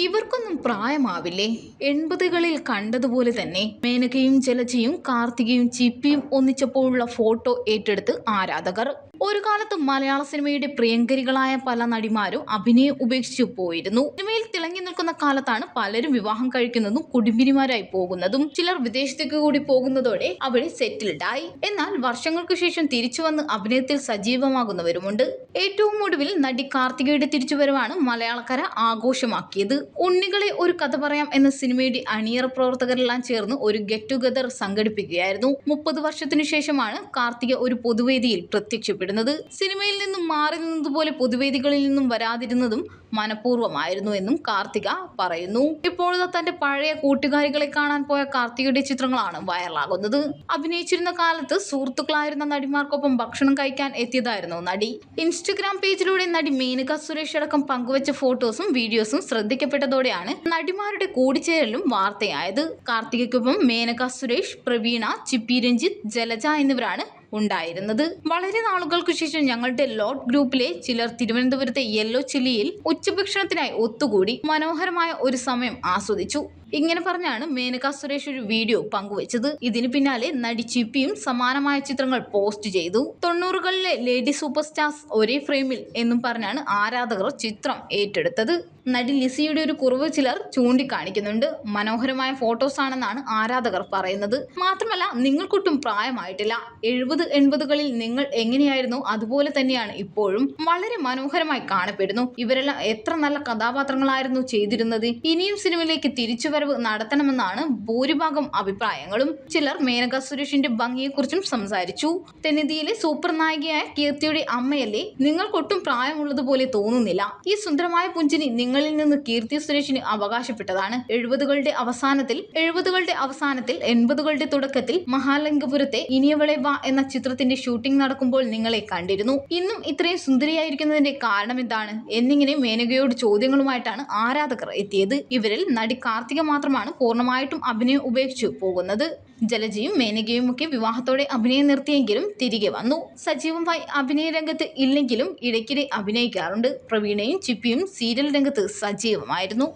ഇവർക്കൊന്നും പ്രായമാവില്ലേ? 80കളിൽ കണ്ടതുപോലെ തന്നെ മേനകയും ജലജയും കാർത്തികയും ചിപ്പിയും ഒന്നിച്ചപ്പോഴുള്ള ഫോട്ടോ ഏറ്റെടുത്ത് ആരാധകർ. ഒരു കാലത്ത് മലയാള സിനിമയുടെ പ്രിയങ്കരികളായ പല നടിമാരും അഭിനയം ഉപേക്ഷിച്ചു പോയിരുന്നു. സിനിമയിൽ തിളങ്ങി നിൽക്കുന്ന കാലത്താണ് പലരും വിവാഹം കഴിക്കുന്നതും കുടുംബിനിമാരായി പോകുന്നതും. ചിലർ വിദേശത്തേക്ക് കൂടി പോകുന്നതോടെ അവിടെ സെറ്റിൽഡായി. എന്നാൽ വർഷങ്ങൾക്ക് ശേഷം തിരിച്ചുവന്ന് അഭിനയത്തിൽ സജീവമാകുന്നവരുമുണ്ട്. ഏറ്റവും ഒടുവിൽ നടി കാർത്തികയുടെ തിരിച്ചുവരവാണ് മലയാളക്കര ആഘോഷമാക്കിയത്. ഉണ്ണികളെ ഒരു കഥ പറയാം എന്ന സിനിമയുടെ അണിയറ പ്രവർത്തകരെല്ലാം ചേർന്ന് ഒരു ഗെറ്റ് ടുഗദർ സംഘടിപ്പിക്കുകയായിരുന്നു. 30 വർഷത്തിനു ശേഷമാണ് കാർത്തിക ഒരു പൊതുവേദിയിൽ പ്രത്യക്ഷപ്പെടുന്നത്. സിനിമയിൽ നിന്നും മാറി നിന്നതുപോലെ പൊതുവേദികളിൽ നിന്നും വരാതിരുന്നതും മനഃപൂർവ്വമായിരുന്നു എന്നും കാർത്തിക പറയുന്നു. ഇപ്പോഴത്തെ തന്റെ പഴയ കൂട്ടുകാരികളെ കാണാൻ പോയ കാർത്തികയുടെ ചിത്രങ്ങളാണ് വൈറലാകുന്നത്. അഭിനയിച്ചിരുന്ന കാലത്ത് സുഹൃത്തുക്കളായിരുന്ന നടിമാർക്കൊപ്പം ഭക്ഷണം കഴിക്കാൻ എത്തിയതായിരുന്നു നടി. ഇൻസ്റ്റഗ്രാം പേജിലൂടെ നടി മേനക സുരേഷ് അടക്കം പങ്കുവച്ച ഫോട്ടോസും വീഡിയോസും ശ്രദ്ധിക്കപ്പെട്ടതോടെയാണ് നടിമാരുടെ കൂടിച്ചേരലും വാർത്തയായത്. കാർത്തികയ്ക്കൊപ്പം മേനക സുരേഷ്, പ്രവീണ, ചിപ്പി രഞ്ജിത്ത്, ജലജ എന്നിവരാണ് ഉണ്ടായിരുന്നത്. വളരെ നാളുകൾക്ക് ശേഷം ഞങ്ങളുടെ ലോട്ട് ഗ്രൂപ്പിലെ ചിലർ തിരുവനന്തപുരത്തെ യെല്ലോ ചില്ലിയിൽ ഉച്ചഭക്ഷണത്തിനായി ഒത്തുകൂടി മനോഹരമായ ഒരു സമയം ആസ്വദിച്ചു. ഇങ്ങനെ പറഞ്ഞാണ് മേനക സുരേഷ് ഒരു വീഡിയോ പങ്കുവച്ചത്. ഇതിന് പിന്നാലെ നടി ചിപ്പിയും സമാനമായ ചിത്രങ്ങൾ പോസ്റ്റ് ചെയ്തു. 90കളിലെ ലേഡി സൂപ്പർ സ്റ്റാർസ് ഒരേ ഫ്രെയിമിൽ എന്നും പറഞ്ഞാണ് ആരാധകർ ചിത്രം ഏറ്റെടുത്തത്. നടി ലിസിയുടെ ഒരു കുറവ് ചിലർ ചൂണ്ടിക്കാണിക്കുന്നുണ്ട്. മനോഹരമായ ഫോട്ടോസ് ആണെന്നാണ് ആരാധകർ പറയുന്നത്. മാത്രമല്ല, നിങ്ങൾക്കൊട്ടും പ്രായമായിട്ടില്ല. 70-80കളിൽ നിങ്ങൾ എങ്ങനെയായിരുന്നു അതുപോലെ തന്നെയാണ് ഇപ്പോഴും. വളരെ മനോഹരമായി കാണപ്പെടുന്നു. ഇവരെല്ലാം എത്ര നല്ല കഥാപാത്രങ്ങളായിരുന്നു ചെയ്തിരുന്നത്. ഇനിയും സിനിമയിലേക്ക് തിരിച്ചുവരവ് നടത്തണമെന്നാണ് ഭൂരിഭാഗം അഭിപ്രായങ്ങളും. ചിലർ മേനക സുരേഷിന്റെ ഭംഗിയെക്കുറിച്ചും സംസാരിച്ചു. തെന്നിന്ത്യയിലെ സൂപ്പർ നായികയായ കീർത്തിയുടെ അമ്മയല്ലേ? നിങ്ങൾക്കൊട്ടും പ്രായമുള്ളതുപോലെ തോന്നുന്നില്ല. ഈ സുന്ദരമായ പുഞ്ചിരി നിങ്ങളിൽ നിന്ന് കീർത്തി സുരേഷിന് അവകാശപ്പെട്ടതാണ്. 70കളുടെ അവസാനത്തിൽ 80കളുടെ തുടക്കത്തിൽ മഹാലിംഗപുരത്തെ ഇനിയവളെ വാ എന്ന ചിത്രത്തിന്റെ ഷൂട്ടിംഗ് നടക്കുമ്പോൾ നിങ്ങളെ കണ്ടിരുന്നു. ഇന്നും ഇത്രയും സുന്ദരിയായിരിക്കുന്നതിന്റെ കാരണം എന്താണ് എന്നിങ്ങനെ മേനകയോട് ചോദ്യങ്ങളുമായിട്ടാണ് ആരാധകർ എത്തിയത്. ഇവരിൽ നടി കാർത്തിക മാത്രമാണ് പൂർണ്ണമായിട്ടും അഭിനയം ഉപേക്ഷിച്ചു പോകുന്നത്. ജലജയും മേനകയും ഒക്കെ വിവാഹത്തോടെ അഭിനയം നിർത്തിയെങ്കിലും തിരികെ വന്നു. സജീവമായി അഭിനയ രംഗത്ത് ഇല്ലെങ്കിലും ഇടയ്ക്കിടെ അഭിനയിക്കാറുണ്ട്. പ്രവീണയും ചിപ്പിയും സീരിയൽ രംഗത്ത് സജീവമായിരുന്നു.